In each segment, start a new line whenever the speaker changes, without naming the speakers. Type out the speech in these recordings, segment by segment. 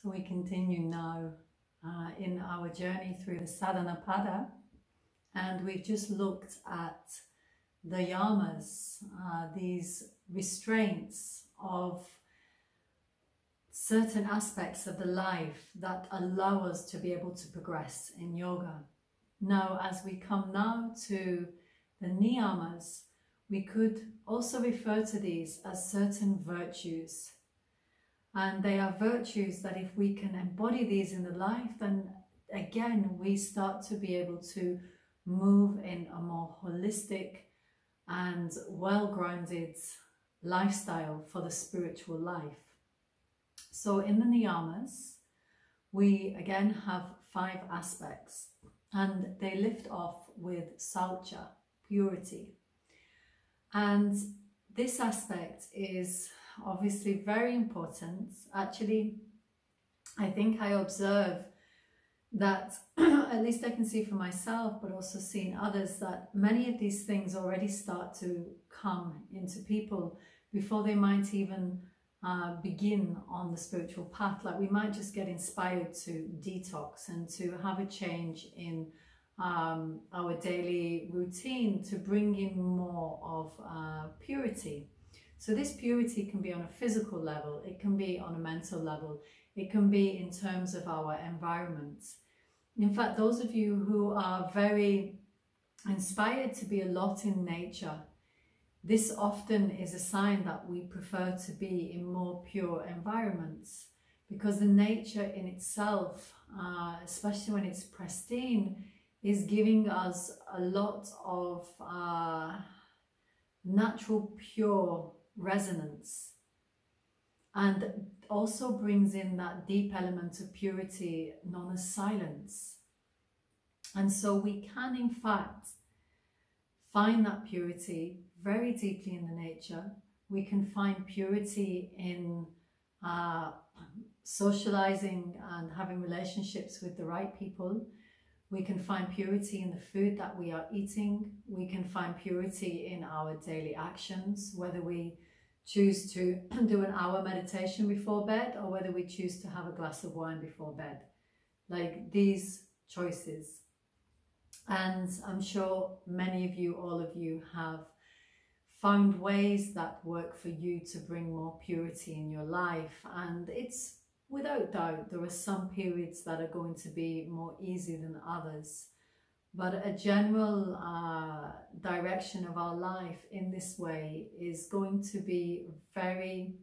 So we continue now in our journey through the sadhana pada, and we've just looked at the yamas, these restraints of certain aspects of the life that allow us to be able to progress in yoga. Now, as we come now to the niyamas, we could also refer to these as certain virtues. And they are virtues that if we can embody these in the life, then again, we start to be able to move in a more holistic and well-grounded lifestyle for the spiritual life. So in the niyamas, we again have 5 aspects, and they lift off with saucha, purity. And this aspect is obviously very important. Actually, I think I observe that, at least I can see for myself, but also seeing others, that many of these things already start to come into people before they might even begin on the spiritual path. Like, we might just get inspired to detox and to have a change in our daily routine to bring in more of purity. So this purity can be on a physical level, it can be on a mental level, it can be in terms of our environment. In fact, those of you who are very inspired to be a lot in nature, this often is a sign that we prefer to be in more pure environments, because the nature in itself, especially when it's pristine, is giving us a lot of natural pure resonance, and also brings in that deep element of purity known as silence. And so we can in fact find that purity very deeply in the nature. We can find purity in socializing and having relationships with the right people. We can find purity in the food that we are eating. We can find purity in our daily actions, whether we choose to do an hour meditation before bed or whether we choose to have a glass of wine before bed. Like, these choices. And I'm sure many of you, all of you, have found ways that work for you to bring more purity in your life. And it's without doubt, there are some periods that are going to be more easy than others. But a general direction of our life in this way is going to be very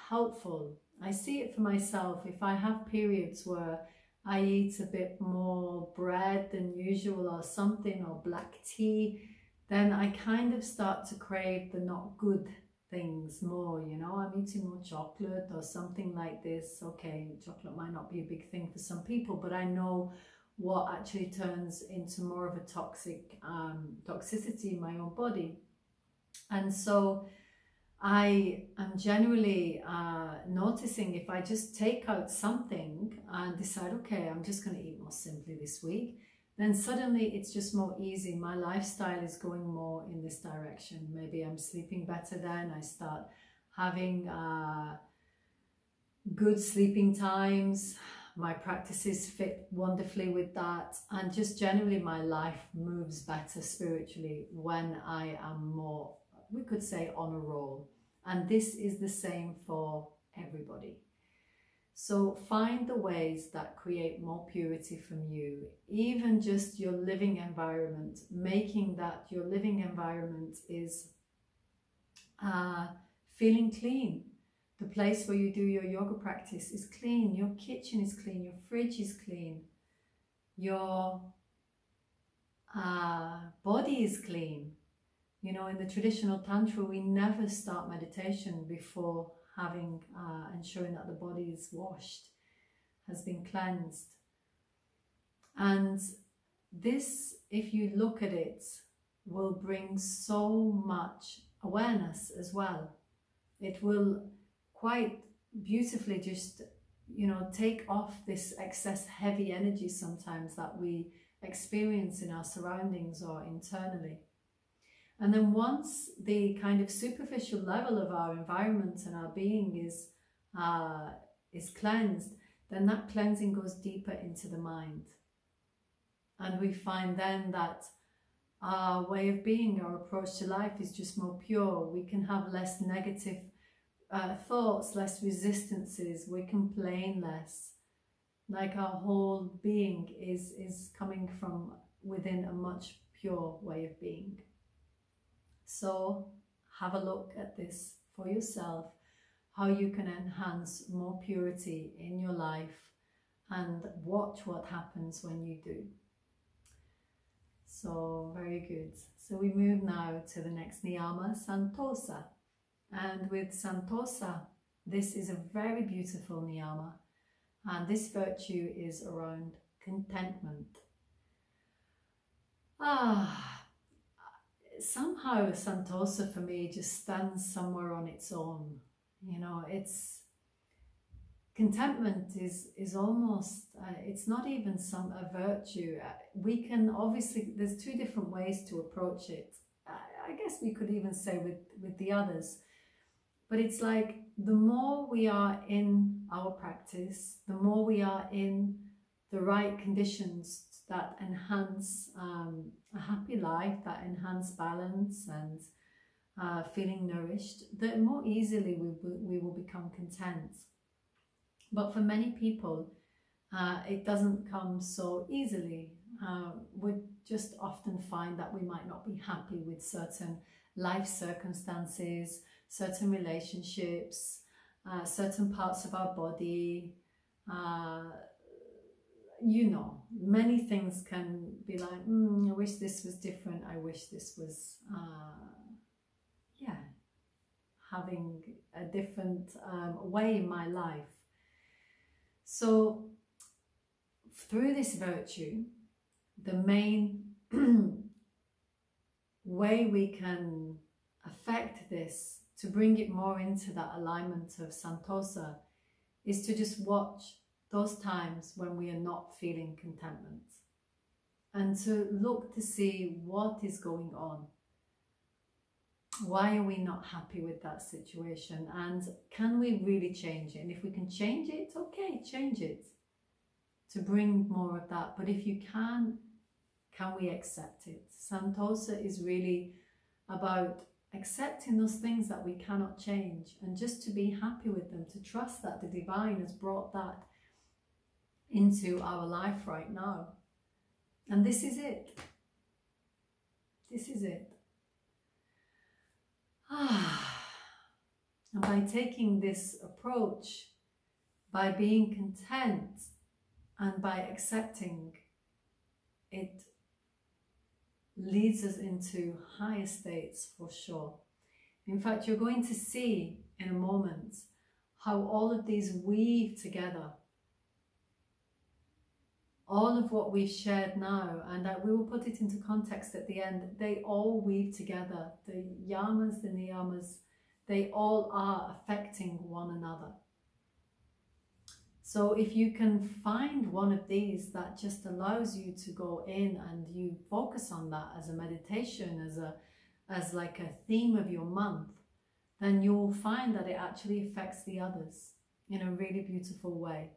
helpful. I see it for myself. If I have periods where I eat a bit more bread than usual or something, or black tea, then I kind of start to crave the not good things more, you know. I'm eating more chocolate or something like this. Okay, chocolate might not be a big thing for some people, but I know what actually turns into more of a toxic toxicity in my own body. And so I am generally noticing, if I just take out something and decide, okay, I'm just going to eat more simply this week, then suddenly it's just more easy. My lifestyle is going more in this direction. Maybe I'm sleeping better then. I start having good sleeping times. My practices fit wonderfully with that. And just generally my life moves better spiritually when I am more, we could say, on a roll. And this is the same for everybody. So find the ways that create more purity from you, even just your living environment, making that your living environment is feeling clean. The place where you do your yoga practice is clean, your kitchen is clean, your fridge is clean, your body is clean. You know, in the traditional tantra, we never start meditation before having ensuring that the body is washed, has been cleansed. And this, if you look at it, will bring so much awareness as well. It will quite beautifully just, you know, take off this excess heavy energy sometimes that we experience in our surroundings or internally. And then once the kind of superficial level of our environment and our being is is cleansed, then that cleansing goes deeper into the mind. And we find then that our way of being, our approach to life is just more pure. We can have less negative thoughts, less resistances, we complain less. Like our whole being is coming from within a much pure way of being. So have a look at this for yourself, how you can enhance more purity in your life, and watch what happens when you do. So very good. So we move now to the next niyama, Santosa. And with Santosa, this is a very beautiful niyama. And this virtue is around contentment. Somehow Santosa for me just stands somewhere on its own. You know, it's contentment is almost, it's not even a virtue. We can obviously, there's two different ways to approach it. I guess we could even say with the others. But it's like the more we are in our practice, the more we are in the right conditions that enhance a happy life, that enhance balance and feeling nourished, the more easily we will become content. But for many people, it doesn't come so easily. We just often find that we might not be happy with certain life circumstances, certain relationships, certain parts of our body. You know, many things can be like, I wish this was different. I wish this was, having a different way in my life. So through this virtue, the main way we can affect this, to bring it more into that alignment of Santosa, is to just watch those times when we are not feeling contentment, and to look to see what is going on. Why are we not happy with that situation, and can we really change it? And if we can change it, okay, change it to bring more of that. But if you can we accept it? Santosa is really about accepting those things that we cannot change, and just to be happy with them, to trust that the divine has brought that into our life right now. And this is it. This is it. And by taking this approach, by being content and by accepting, it leads us into higher states for sure. In fact, you're going to see in a moment how all of these weave together. All of what we've shared now, and we will put it into context at the end, they all weave together. The yamas, the niyamas, they all are affecting one another. So if you can find one of these that just allows you to go in and you focus on that as a meditation, as like a theme of your month, then you'll find that it actually affects the others in a really beautiful way.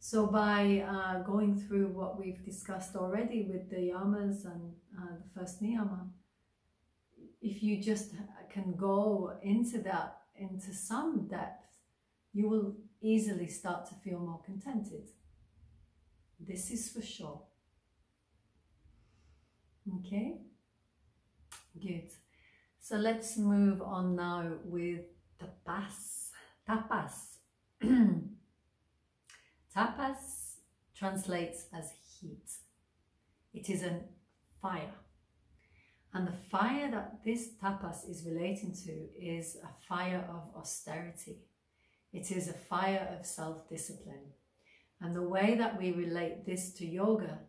So by going through what we've discussed already with the yamas and the first niyama, if you just can go into that, into some depth, you will easily start to feel more contented. This is for sure. Okay, good. So let's move on now with tapas. Tapas translates as heat. It is a fire. And the fire that this tapas is relating to is a fire of austerity. It is a fire of self-discipline. And the way that we relate this to yoga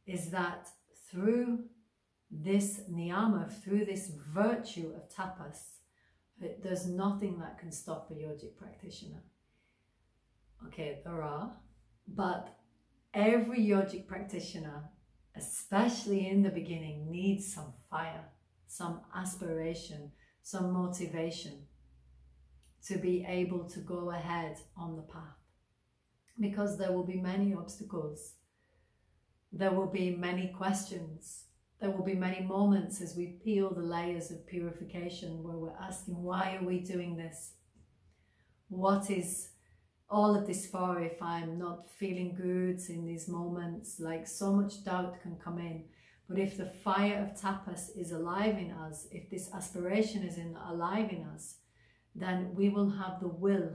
is that through this niyama, through this virtue of tapas, there's nothing that can stop a yogic practitioner. Okay, there are, but every yogic practitioner, especially in the beginning, needs some fire, some aspiration, some motivation to be able to go ahead on the path, because there will be many obstacles, there will be many questions, there will be many moments as we peel the layers of purification where we're asking, why are we doing this? What is all of this for if I'm not feeling good in these moments? Like, so much doubt can come in. But if the fire of tapas is alive in us, if this aspiration is alive in us, then we will have the will.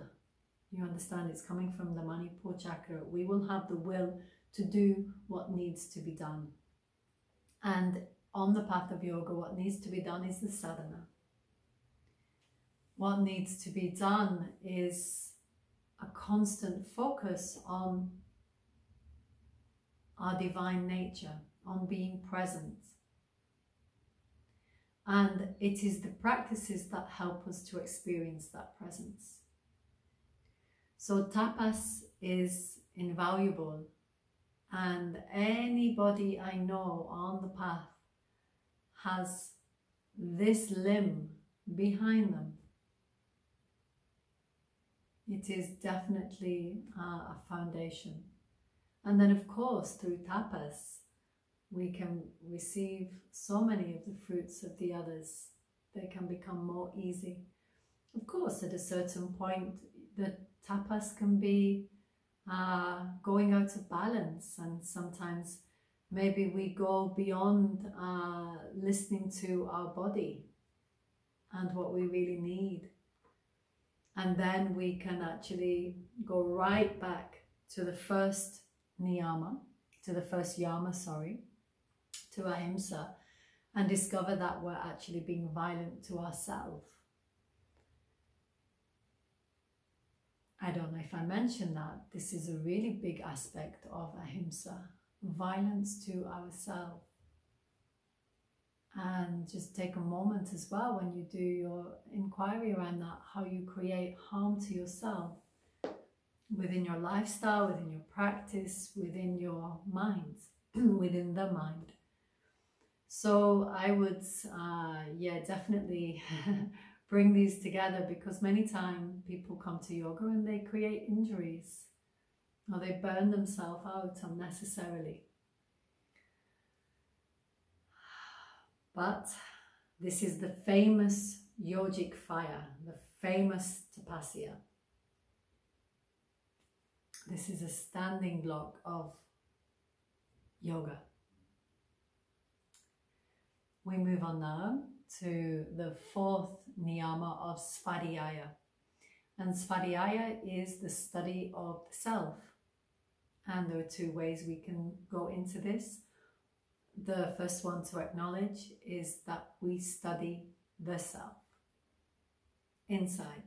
You understand, it's coming from the Manipur chakra. We will have the will to do what needs to be done. And on the path of yoga, what needs to be done is the sadhana. What needs to be done is a constant focus on our divine nature, on being present. And it is the practices that help us to experience that presence. So tapas is invaluable, and anybody I know on the path has this limb behind them. It is definitely a foundation. And then of course through tapas we can receive so many of the fruits of the others. They can become more easy. Of course, at a certain point, the tapas can be going out of balance, and sometimes maybe we go beyond listening to our body and what we really need. And then we can actually go right back to the first niyama, to the first yama, to ahimsa, and discover that we're actually being violent to ourselves. I don't know if I mentioned that. This is a really big aspect of ahimsa, violence to ourselves. And just take a moment as well when you do your inquiry around that, how you create harm to yourself within your lifestyle, within your practice, within your mind, within the mind. So I would, definitely bring these together, because many times people come to yoga and they create injuries or they burn themselves out unnecessarily. But this is the famous yogic fire, the famous tapasya. This is a standing block of yoga. We move on now to the fourth niyama of svadhyaya. And svadhyaya is the study of the self. And there are two ways we can go into this. The first one to acknowledge is that we study the self inside.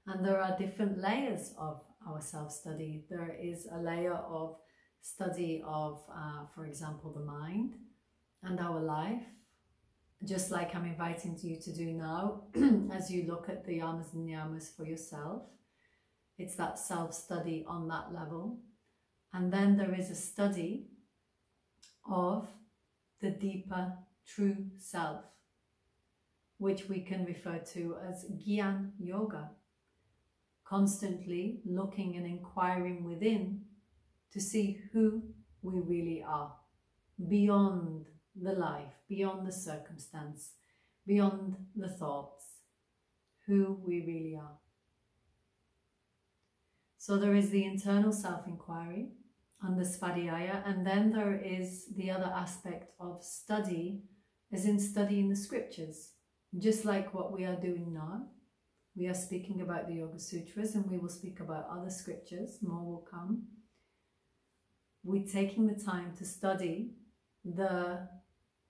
And there are different layers of our self-study. There is a layer of study of, for example, the mind and our life, just like I'm inviting you to do now as you look at the yamas and niyamas for yourself. It's that self-study on that level. And then there is a study of the deeper true self, which we can refer to as Gyan Yoga, constantly looking and inquiring within to see who we really are, beyond the life, beyond the circumstance, beyond the thoughts, who we really are. So there is the internal self-inquiry and the svadhyaya, and then there is the other aspect of study, as in studying the scriptures, just like what we are doing now. We are speaking about the Yoga Sutras, and we will speak about other scriptures, more will come. We're taking the time to study the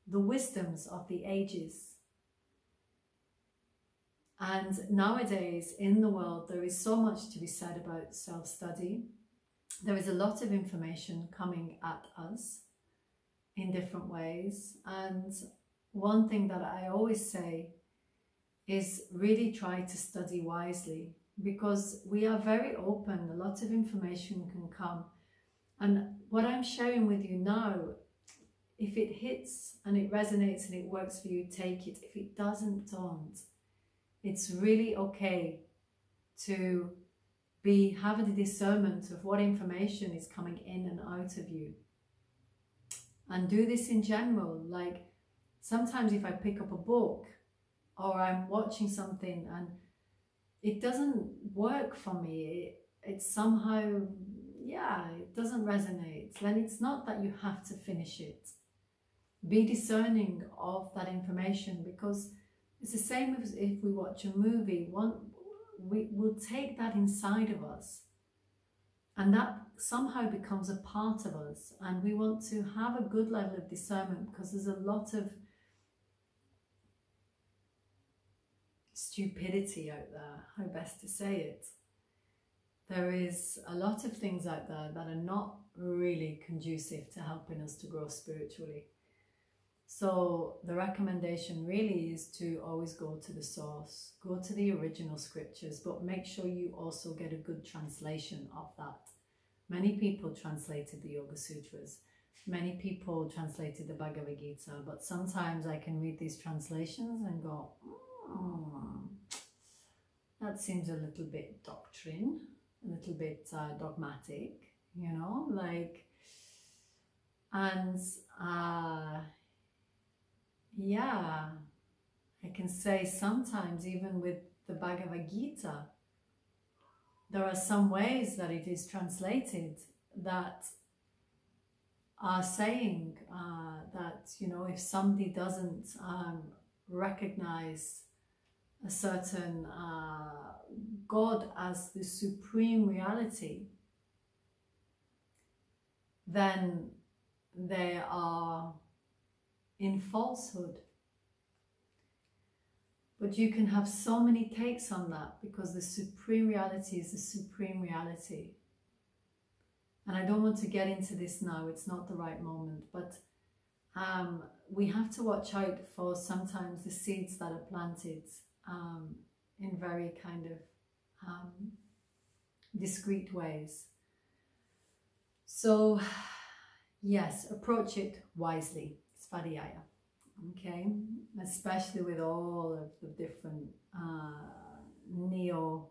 wisdoms of the ages. And nowadays in the world, there is so much to be said about self-study. There is a lot of information coming at us in different ways. And one thing that I always say is really try to study wisely, because we are very open. A lot of information can come. And what I'm sharing with you now, if it hits and it resonates and it works for you, take it. If it doesn't, don't. It's really okay to have a discernment of what information is coming in and out of you. And do this in general. Like sometimes if I pick up a book or I'm watching something and it doesn't work for me, it's somehow, yeah, it doesn't resonate, then it's not that you have to finish it. Be discerning of that information, because it's the same as if we watch a movie. We will take that inside of us, and that somehow becomes a part of us, and we want to have a good level of discernment, because there's a lot of stupidity out there, how best to say it. There is a lot of things out there that are not really conducive to helping us to grow spiritually. So the recommendation really is to always go to the source, go to the original scriptures, but make sure you also get a good translation of that. Many people translated the Yoga Sutras, many people translated the Bhagavad Gita, but sometimes I can read these translations and go, that seems a little bit doctrine, a little bit dogmatic, you know, like, and yeah, I can say sometimes even with the Bhagavad Gita, there are some ways that it is translated that are saying that, you know, if somebody doesn't recognize a certain God as the supreme reality, then they are in falsehood. But you can have so many takes on that, because the supreme reality is the supreme reality. And I don't want to get into this now, it's not the right moment, but we have to watch out for sometimes the seeds that are planted in very kind of discreet ways. So yes, approach it wisely. Svadhyaya, okay, especially with all of the different neo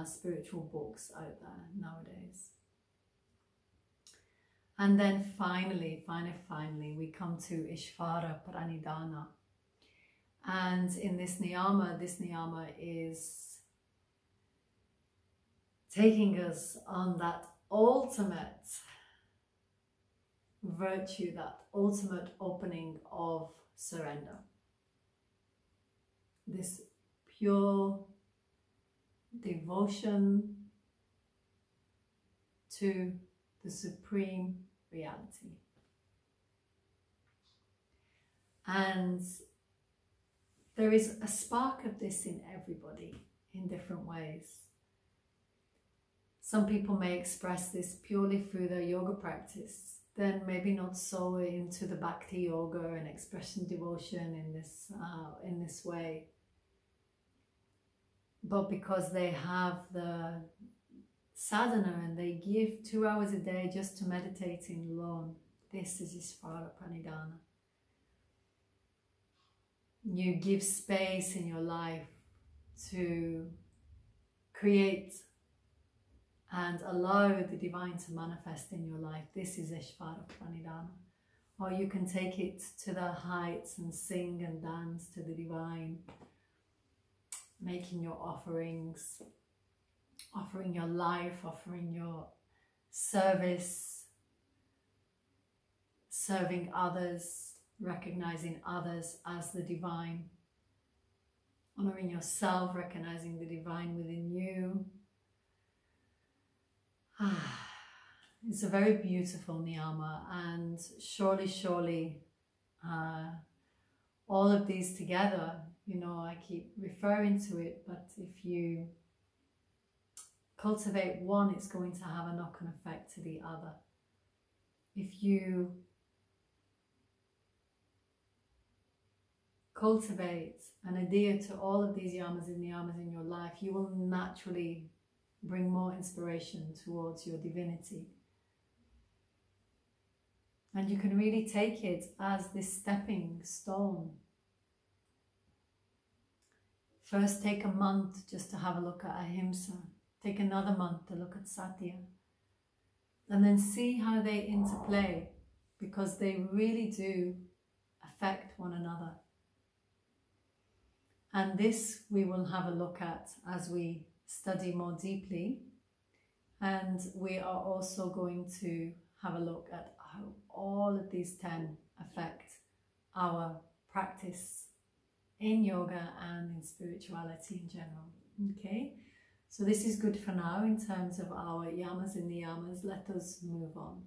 spiritual books out there nowadays. And then finally, we come to Ishvara Pranidhana. And in this niyama is taking us on that ultimate virtue, that ultimate opening of surrender. This pure devotion to the supreme reality. And there is a spark of this in everybody in different ways. Some people may express this purely through their yoga practice, then maybe not so into the bhakti yoga and expressing devotion in this way. But because they have the sadhana and they give 2 hours a day just to meditating alone, this is Ishvara Pranidhana. You give space in your life to create and allow the divine to manifest in your life. This is Ishvara Pranidhana. Or you can take it to the heights and sing and dance to the divine, making your offerings, offering your life, offering your service, serving others, recognizing others as the divine, honoring yourself, recognizing the divine within you. It's a very beautiful niyama, and surely all of these together, you know, I keep referring to it, but if you cultivate one, it's going to have a knock-on effect to the other. If you cultivate and adhere to all of these yamas and niyamas in your life, you will naturally bring more inspiration towards your divinity. And you can really take it as this stepping stone First, take a month just to have a look at ahimsa. Take another month to look at satya. And then see how they interplay, because they really do affect one another. And this we will have a look at as we study more deeply. And we are also going to have a look at how all of these 10 affect our practice in yoga and in spirituality in general. Okay, so this is good for now in terms of our yamas and niyamas. Let us move on.